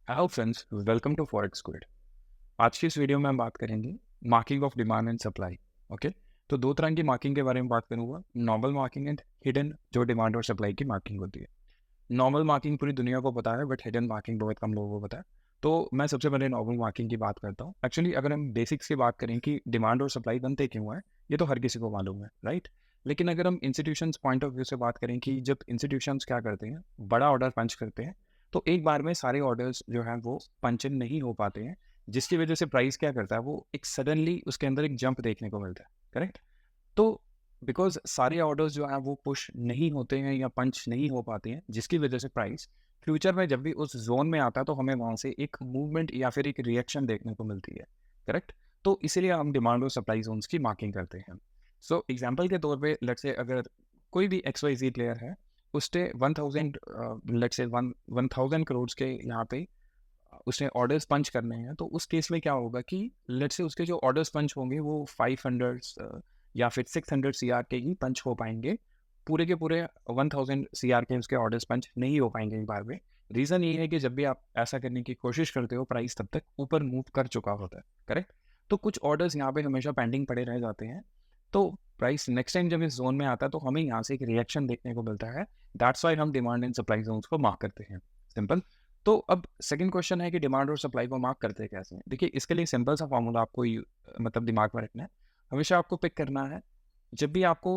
Hello friends, welcome to forex squid. आज की इस वीडियो में हम बात करेंगे marking of demand and supply. Okay, तो दो तरह की मार्किंग के बारे में बात करूंगा, नॉर्मल मार्किंग एंड हिडन, जो डिमांड और सप्लाई की मार्किंग होती है। नॉर्मल मार्किंग पूरी दुनिया को पता है, बट हिडन मार्किंग बहुत कम लोगों को पता है। तो मैं सबसे पहले नॉर्मल मार्किंग की बात करता हूँ। एक्चुअली अगर हम बेसिक्स की बात करें कि डिमांड और सप्लाई बनते क्यों है, ये तो हर किसी को मालूम है, राइट। लेकिन अगर हम इंस्टीट्यूशंस पॉइंट ऑफ व्यू से बात करें कि जब इंस्टीट्यूशंस क्या करते हैं, बड़ा ऑर्डर पंच करते हैं, तो एक बार में सारे ऑर्डर्स जो हैं वो पंच इन नहीं हो पाते हैं, जिसकी वजह से प्राइस क्या करता है, वो एक सडनली उसके अंदर एक जंप देखने को मिलता है। करेक्ट। तो बिकॉज सारे ऑर्डर्स जो हैं वो पुश नहीं होते हैं या पंच नहीं हो पाते हैं, जिसकी वजह से प्राइस फ्यूचर में जब भी उस जोन में आता है तो हमें वहाँ से एक मूवमेंट या फिर एक रिएक्शन देखने को मिलती है। करेक्ट। तो इसीलिए हम डिमांड और सप्लाई जोन्स की मार्किंग करते हैं। सो एग्जाम्पल के तौर पे लेट्स से अगर कोई भी एक्स वाई जी प्लेयर है, उसने 1000 लेट्स से 1000 करोड़ के यहाँ पे उसने ऑर्डर्स पंच करने हैं, तो उस केस में क्या होगा कि लेट्स से उसके जो ऑर्डर्स पंच होंगे वो 500 या फिर 600 सी आर के ही पंच हो पाएंगे। पूरे के पूरे 1000 सी आर के उसके ऑर्डर्स पंच नहीं हो पाएंगे एक बार में। रीज़न ये है कि जब भी आप ऐसा करने की कोशिश करते हो, प्राइस तब तक ऊपर मूव कर चुका होता है। करेक्ट। तो कुछ ऑर्डर्स यहाँ पे हमेशा पेंडिंग पड़े रह जाते हैं। तो प्राइस नेक्स्ट टाइम जब इस जोन में आता है तो हमें यहाँ से एक रिएक्शन देखने को मिलता है। दैट्स वाई हम डिमांड एंड सप्लाई जोन्स को मार्क करते हैं। सिंपल। तो अब सेकंड क्वेश्चन है कि डिमांड और सप्लाई को मार्क करते कैसे हैं। देखिए, इसके लिए सिंपल सा फॉर्मूला आपको मतलब दिमाग में रखना है। हमेशा आपको पिक करना है, जब भी आपको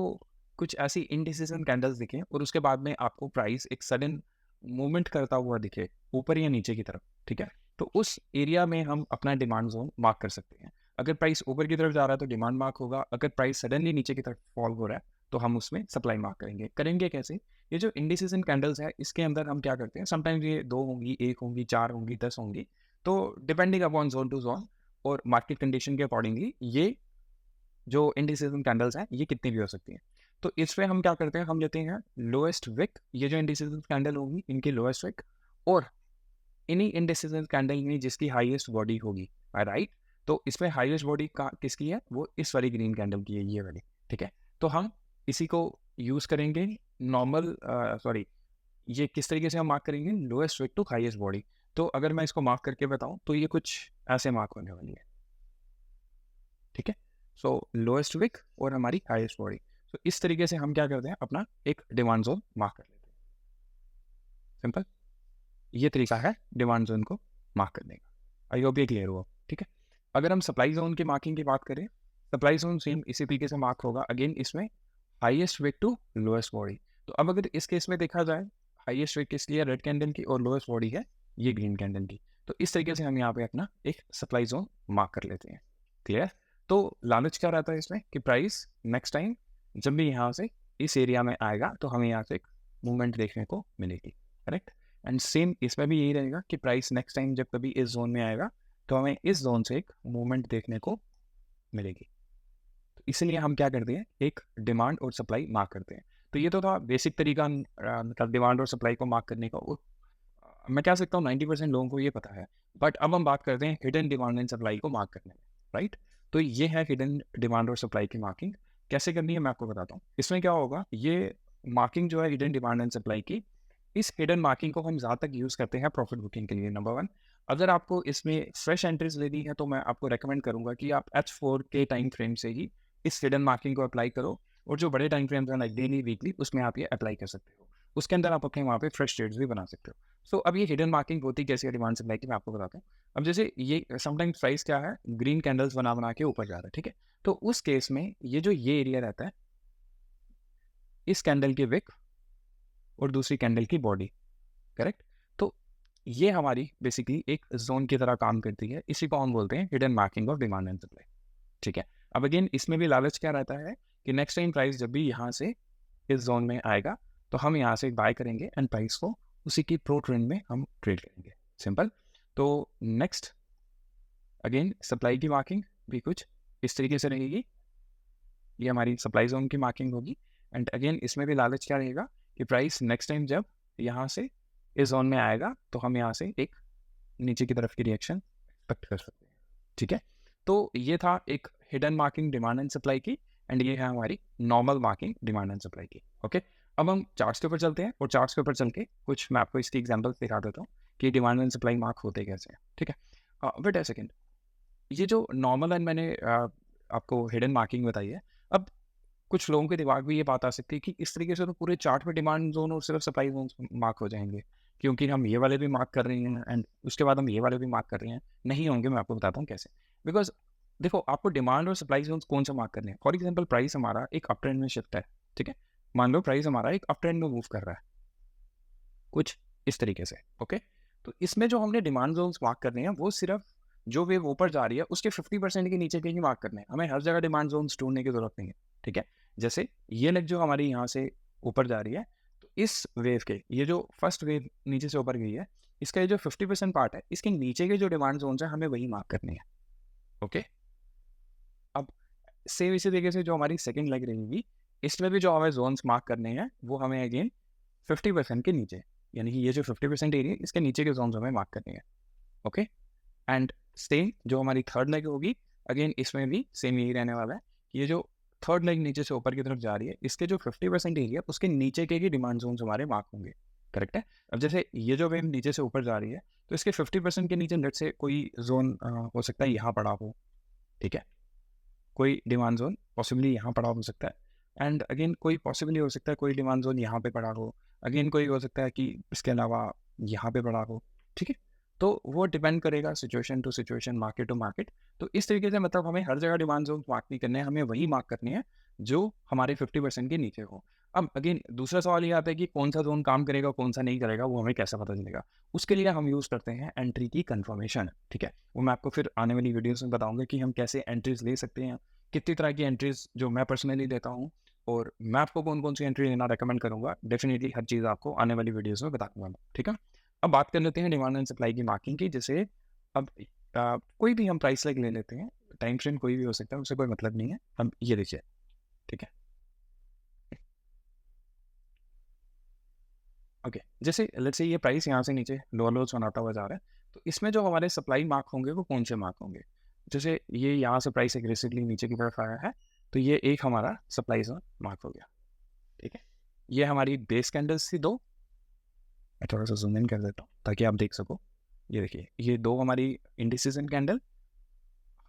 कुछ ऐसी इनडिसीजन कैंडल्स दिखें और उसके बाद में आपको प्राइस एक सडन मूवमेंट करता हुआ दिखे ऊपर या नीचे की तरफ, ठीक है, तो उस एरिया में हम अपना डिमांड जोन मार्क कर सकते हैं। अगर प्राइस ऊपर की तरफ जा रहा है तो डिमांड मार्क होगा, अगर प्राइस सडनली नीचे की तरफ फॉल हो रहा है तो हम उसमें सप्लाई मार्क करेंगे। करेंगे कैसे? ये जो इंडिसीजन कैंडल्स है, इसके अंदर हम क्या करते हैं, समटाइम्स ये 2 होंगी, 1 होंगी, 4 होंगी, 10 होंगी। तो depending upon zone to zone और मार्केट कंडीशन के अकॉर्डिंगली ये जो इंडिसीजन कैंडल्स हैं ये कितनी भी हो सकती हैं। तो इसमें हम क्या करते हैं, हम लेते हैं लोएस्ट विक, ये जो इंडिसीजन कैंडल होगी इनकी लोएस्ट विक, और इन्हीं इंडिसीजन कैंडल में जिसकी हाईएस्ट बॉडी होगी, राइट। तो इसमें हाईएस्ट बॉडी का किसकी है, वो इस वाली ग्रीन कैंडल की है, ये वाली। ठीक है। तो हम इसी को यूज करेंगे नॉर्मल, सॉरी, ये किस तरीके से हम मार्क करेंगे, lowest wick to highest body. तो अगर मैं इसको मार्क करके बताऊं तो ये कुछ ऐसे मार्क होने वाली है। ठीक है। सो लोएस्ट विक और हमारी हाईएस्ट बॉडी। तो इस तरीके से हम क्या करते हैं, अपना एक डिमांड जोन मार्क कर लेते हैं। सिंपल, ये तरीका है डिमांड जोन को मार्क करने का। आई होप ये क्लियर हुआ। ठीक है। अगर हम सप्लाई जोन की मार्किंग की बात करें, सप्लाई जोन सेम इसी तरीके से मार्क होगा। अगेन इसमें highest wick to lowest body. तो अब अगर इस केस में देखा जाए, हाईएस्ट विक किसकी है, रेड कैंडल की, और लोएस्ट बॉडी है ये ग्रीन कैंडल की। तो इस तरीके से हम यहाँ पे अपना एक सप्लाई जोन मार्क कर लेते हैं। क्लियर। तो लालच क्या रहता है इसमें कि प्राइस नेक्स्ट टाइम जब भी यहाँ से इस एरिया में आएगा तो हमें यहाँ से एक मूवमेंट देखने को मिलेगी। करेक्ट। एंड सेम इसमें भी यही रहेगा कि प्राइस नेक्स्ट टाइम जब कभी इस जोन में आएगा तो हमें इस जोन से एक मूवमेंट देखने को मिलेगी। तो इसलिए हम क्या करते हैं, एक डिमांड और सप्लाई मार्क करते हैं। तो ये तो था बेसिक तरीका, मतलब डिमांड और सप्लाई को मार्क करने का। और मैं कह सकता हूँ 90% लोगों को ये पता है। बट अब हम बात करते हैं हिडन डिमांड एंड सप्लाई को मार्क करने में, राइट। तो ये है हिडन डिमांड और सप्लाई की मार्किंग। कैसे करनी है मैं आपको बताता हूँ। इसमें क्या होगा, ये मार्किंग जो है हिडन डिमांड एंड सप्लाई की, इस हिडन मार्किंग को हम ज़्यादा तक यूज़ करते हैं प्रॉफिट बुकिंग के लिए। नंबर वन, अगर आपको इसमें फ्रेश एंट्रीज लेनी है तो मैं आपको रेकमेंड करूंगा कि आप H4 के टाइम फ्रेम से ही इस हिडन मार्किंग को अप्लाई करो, और जो बड़े टाइम फ्रेम्स हैं लाइक डेली, वीकली, उसमें आप ये अप्लाई कर सकते हो। उसके अंदर आप अपने वहाँ पे फ्रेश ट्रेड्स भी बना सकते हो। सो अब ये हिडन मार्किंग होती कैसे है डिमांड सप्लाई की, मैं आपको बताता हूँ। अब जैसे ये समटाइम्स प्राइस क्या है, ग्रीन कैंडल्स बना बना के ऊपर जा रहा है, ठीक है। तो उस केस में ये जो ये एरिया रहता है, इस कैंडल की विक और दूसरी कैंडल की बॉडी, करेक्ट। तो ये हमारी बेसिकली एक जोन की तरह काम करती है। इसी को हम बोलते हैं hidden marking of demand and supply. ठीक है। अब अगेन इसमें भी लालच क्या रहता है कि नेक्स्ट टाइम प्राइस जब भी यहाँ से इस जोन में आएगा तो हम यहाँ से बाय करेंगे एंड प्राइस को उसी की प्रो ट्रेंड में हम ट्रेड करेंगे। सिंपल। तो नेक्स्ट अगेन सप्लाई की मार्किंग भी कुछ इस तरीके से रहेगी। ये हमारी सप्लाई जोन की मार्किंग होगी। एंड अगेन इसमें भी लालच क्या रहेगा कि प्राइस नेक्स्ट टाइम जब यहाँ से इस जोन में आएगा तो हम यहाँ से एक नीचे की तरफ की रिएक्शन एक्सपेक्ट कर सकते हैं। ठीक है। तो ये था एक hidden marking demand and supply की, एंड ये है हमारी normal marking demand and supply की। ओके। अब हम चार्ट्स के ऊपर चलते हैं और चार्ट्स के ऊपर चल के कुछ मैं आपको इसकी एग्जांपल्स दिखा देता हूँ कि डिमांड एंड सप्लाई मार्क होते कैसे हैं, ठीक है। वेट अ सेकेंड, ये जो नॉर्मल एंड मैंने आपको हिडन मार्किंग बताई है, अब कुछ लोगों के दिमाग में ये बात आ सकती है कि इस तरीके से तो पूरे चार्ट में डिमांड जोन और सिर्फ सप्लाई जोन मार्क हो जाएंगे, क्योंकि हम ये वाले भी मार्क कर रहे हैं एंड उसके बाद हम ये वाले भी मार्क कर रहे हैं। नहीं होंगे, मैं आपको बताता हूँ कैसे। बिकॉज देखो, आपको डिमांड और सप्लाई जोन कौन सा मार्क करने हैं। फॉर एग्जाम्पल, प्राइस हमारा एक अप ट्रेंड में शिफ्ट है, ठीक है। मान लो प्राइस हमारा एक अप ट्रेंड में मूव कर रहा है कुछ इस तरीके से, ओके। तो इसमें जो हमने डिमांड जोन मार्क करने हैं वो सिर्फ जो वेव ऊपर जा रही है उसके 50% के नीचे के ही मार्क करने हैं। हमें हर जगह डिमांड जोन ढूंढने की जरूरत नहीं है, ठीक है। जैसे ये लेग जो हमारी यहाँ से ऊपर जा रही है, तो इस वेव के ये जो फर्स्ट वेव नीचे से ऊपर गई है, इसका ये जो 50% पार्ट है, इसके नीचे के जो डिमांड जोन है हमें वही मार्क करने हैं, ओके। अब सेम इसी तरीके से जो हमारी सेकेंड लेग रहेगी, इसमें भी जो हमें जोन्स मार्क करने हैं वो हमें अगेन 50% के नीचे, यानी कि ये जो 50% एरिया इसके नीचे के जोन्स हमें मार्क करने हैं, ओके। एंड सेम जो हमारी थर्ड लेग होगी, अगेन इसमें भी सेम यही रहने वाला है कि ये जो थर्ड लेग नीचे से ऊपर की तरफ जा रही है, इसके जो 50% एरिया उसके नीचे के ही डिमांड जोन्स हमारे मार्क होंगे, करेक्ट है। अब जैसे ये जो वेव नीचे से ऊपर जा रही है, तो इसके 50% के नीचे लेट से कोई जोन हो सकता है यहाँ पड़ा हो, ठीक है। कोई डिमांड जोन पॉसिबली यहाँ पड़ा हो सकता है, एंड अगेन कोई पॉसिबली हो सकता है कोई डिमांड जोन यहाँ पे पड़ा हो, अगेन कोई हो सकता है कि इसके अलावा यहाँ पे पड़ा हो, ठीक है। तो वो डिपेंड करेगा situation to situation, market to market. तो इस तरीके से मतलब हमें हर जगह डिमांड जोन मार्क नहीं करने हैं, हमें वही मार्क करने हैं जो हमारे 50% के नीचे हो। अब अगेन दूसरा सवाल ये आता है कि कौन सा जोन काम करेगा कौन सा नहीं करेगा, वो हमें कैसे पता चलेगा। उसके लिए हम यूज़ करते हैं एंट्री की कंफर्मेशन, ठीक है। वो मैं आपको फिर आने वाली वीडियोस में बताऊंगा कि हम कैसे एंट्रीज ले सकते हैं, कितनी तरह की एंट्रीज जो मैं पर्सनली लेता हूँ, और मैं आपको कौन कौन सी एंट्री लेना रेकमेंड करूँगा। डेफिनेटली हर चीज़ आपको आने वाली वीडियोज़ में बताऊँगा, ठीक है। अब बात कर लेते हैं डिमांड एंड सप्लाई की मार्किंग की। जैसे अब कोई भी हम प्राइस लेग ले लेते हैं, टाइम फ्रेम कोई भी हो सकता है, उससे कोई मतलब नहीं है। हम ये देखिए, ठीक है, ओके। जैसे लेट्स से ये प्राइस यहाँ से नीचे लोअर लोज बनाता हुआ जा रहा है, तो इसमें जो हमारे सप्लाई मार्क होंगे वो कौन से मार्क होंगे। जैसे ये यहाँ से प्राइस एग्रेसिवली नीचे की तरफ आया है, तो ये एक हमारा सप्लाई जोन मार्क हो गया, ठीक है। ये हमारी बेस कैंडल्स थी दो, मैं थोड़ा सा जूम इन कर देता हूँ ताकि आप देख सको। ये देखिए, ये दो हमारी इंडिसीजन कैंडल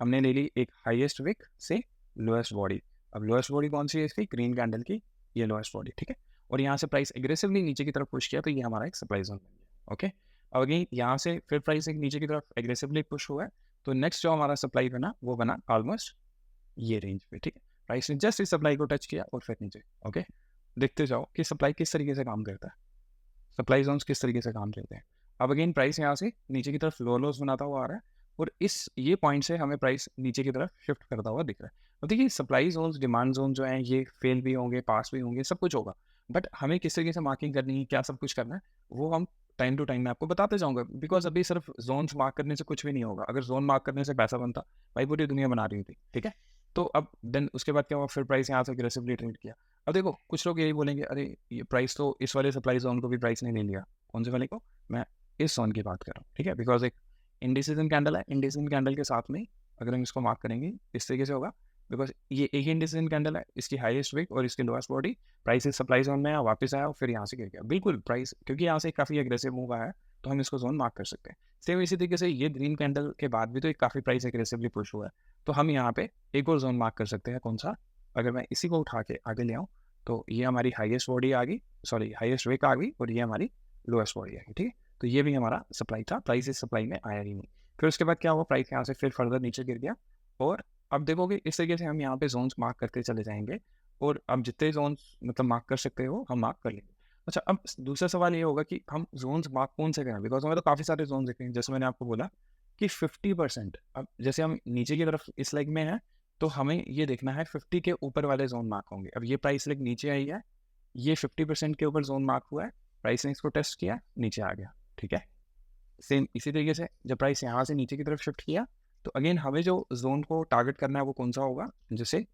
हमने ले ली, एक हाईएस्ट विक से लोएस्ट बॉडी। अब लोएस्ट बॉडी कौन सी है इसकी, ग्रीन कैंडल की, ये लोएस्ट बॉडी, ठीक है। और यहाँ से प्राइस एग्रेसिवली नीचे की तरफ पुश किया, तो ये हमारा एक सप्लाई जोन बन गया, ओके। अब अगेन यहाँ से फिर प्राइस एक नीचे की तरफ एग्रेसिवली पुश हुआ है, तो नेक्स्ट जो हमारा सप्लाई बना वो बना ऑलमोस्ट ये रेंज पे, ठीक है। प्राइस ने जस्ट इस सप्लाई को टच किया और फिर नीचे, ओके। देखते जाओ कि सप्लाई किस तरीके से काम करता है, सप्लाई जोन्स किस तरीके से काम करते हैं। अब अगेन प्राइस यहाँ से नीचे की तरफ लो लोज बनाता हुआ आ रहा है, और इस ये पॉइंट से हमें प्राइस नीचे की तरफ शिफ्ट करता हुआ दिख रहा है। और देखिए, सप्लाई जोन्स डिमांड जोन जो है ये फेल भी होंगे, पास भी होंगे, सब कुछ होगा, बट हमें किस तरीके से मार्किंग करनी है, क्या सब कुछ करना है, वो हम टाइम टू टाइम में आपको बताते जाऊंगा। बिकॉज अभी सिर्फ जोन्स मार्क करने से कुछ भी नहीं होगा। अगर जोन मार्क करने से पैसा बनता, भाई पूरी दुनिया बना रही थी, ठीक है। तो अब देन उसके बाद क्या हुआ, फिर प्राइस यहाँ से अग्रेसिवली ट्रेड किया। अब देखो, कुछ लोग यही बोलेंगे, अरे ये प्राइस तो इस वाले सप्लाई जोन को भी प्राइस ने ले लिया। कौन से वाले को, मैं इस जोन की बात कर रहा हूँ, ठीक है। बिकॉज एक इंडिसीजन कैंडल है, इंडिसीजन कैंडल के साथ में अगर हम इसको मार्क करेंगे इस तरीके से होगा, बिकॉज ये एक ही इंडिसीजन कैंडल है, इसकी हाईएस्ट विक और इसकी लोएस्ट बॉडी, प्राइस इस सप्लाई जोन में आया, वापस आया और फिर यहाँ से गिर गया। बिल्कुल प्राइस, क्योंकि यहाँ से काफ़ी एग्रेसिव मूव आया है, तो हम इसको जोन मार्क कर सकते हैं। सेम इसी तरीके से ये ग्रीन कैंडल के बाद भी तो एक काफ़ी प्राइस एग्रेसिवली पुश हुआ है, तो हम यहाँ पे एक और जोन मार्क कर सकते हैं। कौन सा, अगर मैं इसी को उठा के आगे ले आऊँ, तो ये हमारी हाईएस्ट बॉडी आ गई, सॉरी हाईएस्ट विक आ गई, और ये हमारी लोएस्ट बॉडी आ गई, ठीक है। तो ये भी हमारा सप्लाई था, प्राइस इस सप्लाई में आया ही नहीं। फिर उसके बाद क्या हुआ, प्राइस यहाँ से फिर फर्दर नीचे गिर गया, और अब देखोगे इस तरीके से हम यहाँ पे जोन्स मार्क करते चले जाएंगे, और अब जितने जोन्स मतलब मार्क कर सकते हो हम मार्क कर लेंगे। अच्छा, अब दूसरा सवाल ये होगा कि हम जोन्स मार्क कौन से करें, बिकॉज हमें तो काफ़ी सारे जोन दिख रहे हैं। जैसे मैंने आपको बोला कि 50%, अब जैसे हम नीचे की तरफ इस लेग में है, तो हमें ये देखना है 50 के ऊपर वाले जोन मार्क होंगे। अब ये प्राइस लेग नीचे आई है, ये 50% के ऊपर जोन मार्क हुआ है, प्राइस ने इसको टेस्ट किया, नीचे आ गया, ठीक है। सेम इसी तरीके से जब प्राइस यहाँ से नीचे की तरफ शिफ्ट किया, तो अगेन हमें जो जोन को टारगेट करना है वो कौन सा होगा, जैसे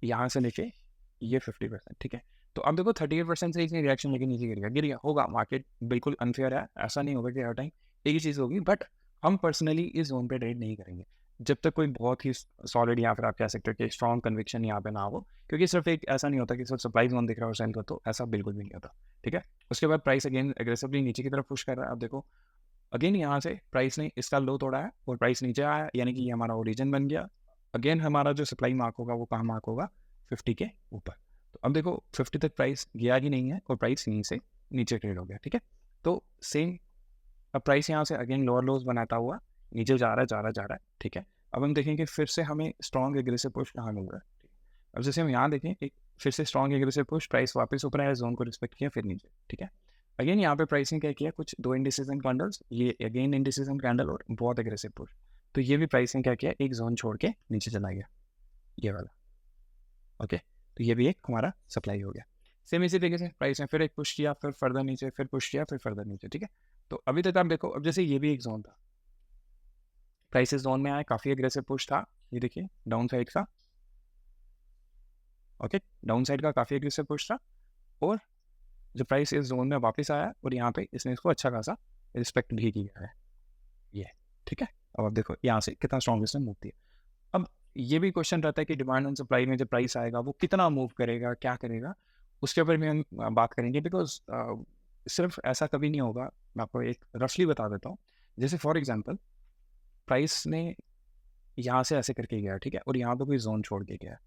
यहाँ से लेके ये 50%, ठीक है। तो अब देखो 38% से इसने रिएक्शन लेके नीचे गिर गया होगा। मार्केट बिल्कुल अनफेयर है, ऐसा नहीं होगा कि हर टाइम एक ही चीज़ होगी, बट हम पर्सनली इस जोन पे ट्रेड नहीं करेंगे। जब तक कोई बहुत ही सॉलिड या फिर आप कह सकते हो कि स्ट्रॉन्ग कन्विक्शन यहाँ पे ना हो, क्योंकि सिर्फ एक ऐसा नहीं होता कि सिर्फ सप्लाई जोन दिख रहा है और सेल कर, तो ऐसा बिल्कुल भी नहीं होता, ठीक है। उसके बाद प्राइस अगेन एग्रेसिवली नीचे की तरफ पुश कर रहा है। अब देखो अगेन यहाँ से प्राइस ने इसका लो तोड़ा है और प्राइस नीचे आया, यानी कि ये हमारा ओरिजिन बन गया। अगेन हमारा जो सप्लाई मार्क होगा वो कहाँ मार्क होगा, 50 के ऊपर। तो अब देखो 50 तक प्राइस गया ही नहीं है और प्राइस यहीं से नीचे ट्रेड हो गया, ठीक है। तो सेम अब प्राइस यहाँ से अगेन लोअर लोज बनाता हुआ नीचे जा रहा है, जा रहा है, जा रहा है, ठीक है। अब हम देखेंगे फिर से हमें स्ट्रॉन्ग एग्रेसिव पुश कहाँ मिल रहा है। अब जैसे हम यहाँ देखें, एक फिर से स्ट्रॉन्ग एग्रेसिव पुश, प्राइस वापस ऊपर आया, जोन को रिस्पेक्ट किया, फिर नीचे, ठीक है। अगेन यहाँ पे प्राइसिंग क्या किया, कुछ दो इंडिसीजन कैंडल्स, ये अगेन इंडिसीजन कैंडल और बहुत एग्रेसिव पुश। तो ये भी प्राइसिंग क्या किया, एक जोन छोड़ के नीचे चला गया, ये वाला, ओके। तो ये भी एक हमारा सप्लाई हो गया। सेम इसी तरीके से प्राइस ने फिर एक पुश किया, फिर फर्दर नीचे, फिर पुश किया, फिर फर्दर नीचे, ठीक है। तो अभी तक आप देखो, अब जैसे ये भी एक जोन था, प्राइस इस जोन में आया, काफ़ी एग्रेसिव पुश था, ये देखिए डाउन साइड का, ओके, डाउन साइड का काफ़ी एग्रेसिव पुश था। और जब प्राइस इस जोन में वापस आया और यहाँ पे इसने इसको अच्छा खासा रिस्पेक्ट भी किया है, ये, ठीक है। अब आप देखो यहाँ से कितना स्ट्रॉन्ग इसने मूव दिया। अब ये भी क्वेश्चन रहता है कि डिमांड एंड सप्लाई में जब प्राइस आएगा वो कितना मूव करेगा, क्या करेगा, उसके ऊपर भी हम बात करेंगे। बिकॉज सिर्फ ऐसा कभी नहीं होगा, मैं आपको एक रफली बता देता हूँ। जैसे फॉर एग्जांपल प्राइस ने यहाँ से ऐसे करके गया, ठीक है, और यहाँ पे कोई जोन छोड़ के गया,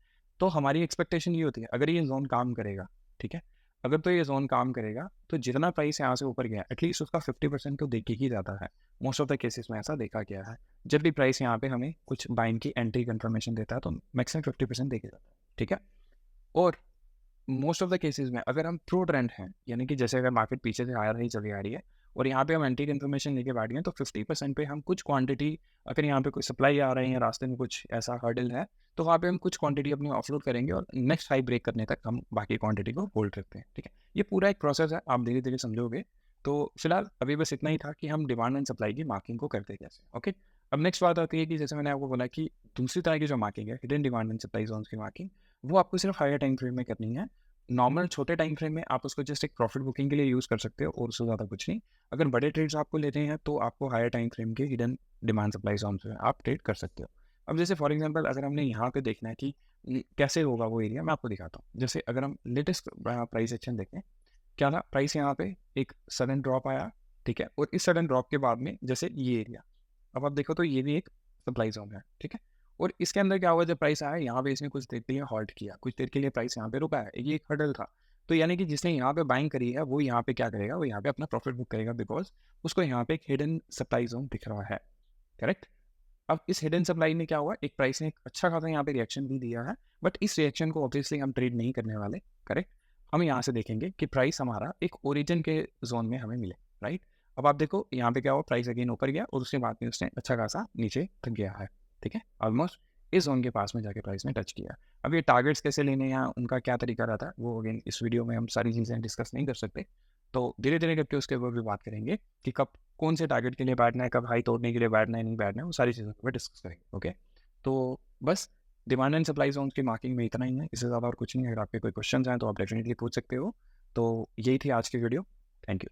तो हमारी एक्सपेक्टेशन ये होती है अगर ये जोन काम करेगा, ठीक है, अगर तो ये जोन काम करेगा तो जितना प्राइस यहाँ से ऊपर गया एटलीस्ट उसका 50% तो देखे ही जाता है। मोस्ट ऑफ द केसेस में ऐसा देखा गया है, जब भी प्राइस यहाँ पे हमें कुछ बाइंग की एंट्री कंफर्मेशन देता है तो मैक्सिमम 50% देखे जाता है, ठीक है। और मोस्ट ऑफ द केसेस में अगर हम प्रो ट्रेंड हैं, यानी कि जैसे अगर मार्केट पीछे से आ रही चली आ रही है और यहाँ पे हम एंटी इन्फॉर्मेशन लेके बैठ गए, तो 50% पे हम कुछ क्वांटिटी, अगर यहाँ पे कोई सप्लाई आ रही है, रास्ते में कुछ ऐसा हर्डल है, तो वहाँ पे हम कुछ क्वांटिटी अपनी ऑफलोड करेंगे और नेक्स्ट हाई ब्रेक करने तक हम बाकी क्वांटिटी को होल्ड रखते हैं, ठीक है। ये पूरा एक प्रोसेस है, आप धीरे धीरे समझोगे। तो फिलहाल अभी बस इतना ही था कि हम डिमांड एंड सप्लाई की मार्किंग को करते कैसे, ओके। अब नेक्स्ट बात आती है कि जैसे मैंने आपको बोला कि दूसरी तरह की जो मार्किंग है, hidden demand and supply zones की मार्किंग, वो आपको सिर्फ हायर टाइम फ्रेम में करनी है। नॉर्मल छोटे टाइम फ्रेम में आप उसको जस्ट एक प्रॉफिट बुकिंग के लिए यूज़ कर सकते हो और उससे ज़्यादा कुछ नहीं। अगर बड़े ट्रेड्स आपको लेते हैं तो आपको हायर टाइम फ्रेम के हिडन डिमांड सप्लाई जोन से आप ट्रेड कर सकते हो। अब जैसे फॉर एग्जांपल अगर हमने यहाँ पे देखना है कि कैसे होगा वो एरिया, मैं आपको दिखाता हूँ। जैसे अगर हम लेटेस्ट प्राइस एक्शन देखें, क्या था, प्राइस यहाँ पे एक सडन ड्रॉप आया, ठीक है, और इस सडन ड्रॉप के बाद में जैसे ये एरिया, अब आप देखो तो ये भी एक सप्लाई जोन है, ठीक है। और इसके अंदर क्या हुआ, जब प्राइस आया यहाँ पे इसने कुछ देर के लिए हॉल्ट किया, कुछ देर के लिए प्राइस यहाँ पे रुका है, ये एक हर्डल था। तो यानी कि जिसने यहाँ पे बाइंग करी है वो यहाँ पे क्या करेगा, वो यहाँ पे अपना प्रॉफिट बुक करेगा, बिकॉज उसको यहाँ पे एक हिडन सप्लाई जोन दिख रहा है, करेक्ट। अब इस हिडन सप्लाई में क्या हुआ, एक प्राइस ने एक अच्छा खासा यहाँ पे रिएक्शन भी दिया है, बट इस रिएक्शन को ऑब्वियसली हम ट्रेड नहीं करने वाले, करेक्ट। हम यहाँ से देखेंगे कि प्राइस हमारा एक ओरिजिन के जोन में हमें मिले, राइट। अब आप देखो यहाँ पे क्या हुआ, प्राइस अगेन ऊपर गया और उसके बाद में उसने अच्छा खासा नीचे तक गया है, ठीक है, ऑलमोस्ट इस जोन के पास में जाके प्राइस ने टच किया। अब ये टारगेट्स कैसे लेने हैं, उनका क्या तरीका रहता है, वो अगेन इस वीडियो में हम सारी चीज़ें डिस्कस नहीं कर सकते। तो धीरे धीरे करके उसके ऊपर भी बात करेंगे कि कब कौन से टारगेट के लिए बैठना है, कब हाई तोड़ने के लिए बैठना है, नहीं बैठना है, वो सारी चीज़ों के ऊपर डिस्कस करेंगे, ओके। तो बस डिमांड एंड सप्लाई जोन की मार्किंग में इतना ही है, इससे ज़्यादा और कुछ नहीं है। अगर आपके कोई क्वेश्चन हैं तो आप डेफिनेटली पूछ सकते हो। तो यही थी आज की वीडियो, थैंक यू।